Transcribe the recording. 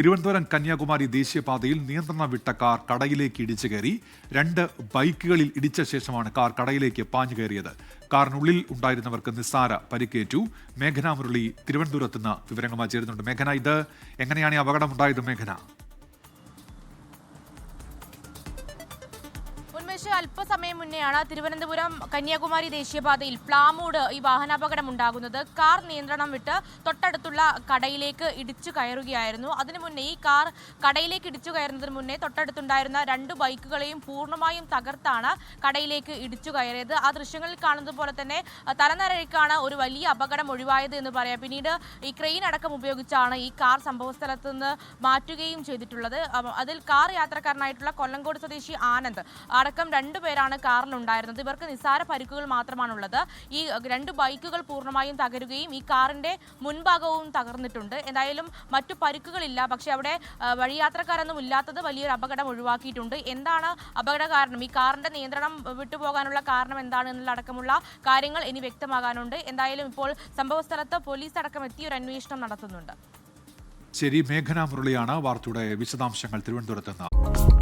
തിരുവനന്തപുരം കന്യാകുമാരി ദേശീയപാതയിൽ നിയന്ത്രണം വിട്ട കാർ കടയിലേക്ക് ഇടിച്ചു കയറി. 2 ബൈക്കുകളിൽ ഇടിച്ച ശേഷമാണ് കാർ കടയിലേക്ക് പാഞ്ഞു കയറിയത്. കാറിനുള്ളിൽ ഉണ്ടായിരുന്നവർക്ക് നിസ്സാര പരിക്കേറ്റു. മേഘന മുരളി തിരുവനന്തപുരത്ത് നിന്ന് വിവരങ്ങളുമായി ചേരുന്നുണ്ട്. മേഘന, ഇത് എങ്ങനെയാണ് ഈ അപകടമുണ്ടായത്? മേഘന, അല്പസമയം മുന്നെയാണ് തിരുവനന്തപുരം കന്യാകുമാരി ദേശീയപാതയിൽ പ്ലാമൂട് ഈ വാഹനാപകടം ഉണ്ടാകുന്നത്. കാർ നിയന്ത്രണം വിട്ട് തൊട്ടടുത്തുള്ള കടയിലേക്ക് ഇടിച്ചു കയറുകയായിരുന്നു. അതിനു മുന്നേ ഈ കാർ കടയിലേക്ക് ഇടിച്ചു കയറുന്നതിന് മുന്നേ തൊട്ടടുത്തുണ്ടായിരുന്ന 2 ബൈക്കുകളെയും പൂർണ്ണമായും തകർത്താണ് കടയിലേക്ക് ഇടിച്ചു കയറിയത്. ആ ദൃശ്യങ്ങളിൽ കാണുന്നത് പോലെ തന്നെ തലനരയ്ക്കാണ് ഒരു വലിയ അപകടം ഒഴിവായത് എന്ന് പറയാം. പിന്നീട് ഈ ക്രെയിൻ അടക്കം ഉപയോഗിച്ചാണ് ഈ കാർ സംഭവസ്ഥലത്ത് നിന്ന് മാറ്റുകയും ചെയ്തിട്ടുള്ളത്. അതിൽ കാർ യാത്രക്കാരനായിട്ടുള്ള കൊല്ലങ്കോട് സ്വദേശി ആനന്ദ് അടക്കം 2 പേരാണ് കാറിലുണ്ടായിരുന്നത്. ഇവർക്ക് നിസ്സാര പരിക്കുകൾ മാത്രമാണുള്ളത്. ഈ 2 ബൈക്കുകൾ പൂർണ്ണമായും തകരുകയും ഈ കാറിന്റെ മുൻഭാഗവും തകർന്നിട്ടുണ്ട്. എന്തായാലും മറ്റു പരിക്കുകളില്ല. പക്ഷേ അവിടെ വഴിയാത്രക്കാരൊന്നും ഇല്ലാത്തത് വലിയൊരു അപകടം ഒഴിവാക്കിയിട്ടുണ്ട്. എന്താണ് അപകട കാരണം, ഈ കാറിന്റെ നിയന്ത്രണം വിട്ടുപോകാനുള്ള കാരണം എന്താണ് എന്നുള്ളടക്കമുള്ള കാര്യങ്ങൾ ഇനി വ്യക്തമാകാനുണ്ട്. എന്തായാലും ഇപ്പോൾ സംഭവസ്ഥലത്ത് പോലീസ് അടക്കം എത്തി ഒരു അന്വേഷണം നടത്തുന്നുണ്ട്. ശരി, മേഘന മുരളിയാണ് വാർത്തയുടെ വിശദാംശങ്ങൾ തിരുവനന്തപുരത്ത് നിന്ന്.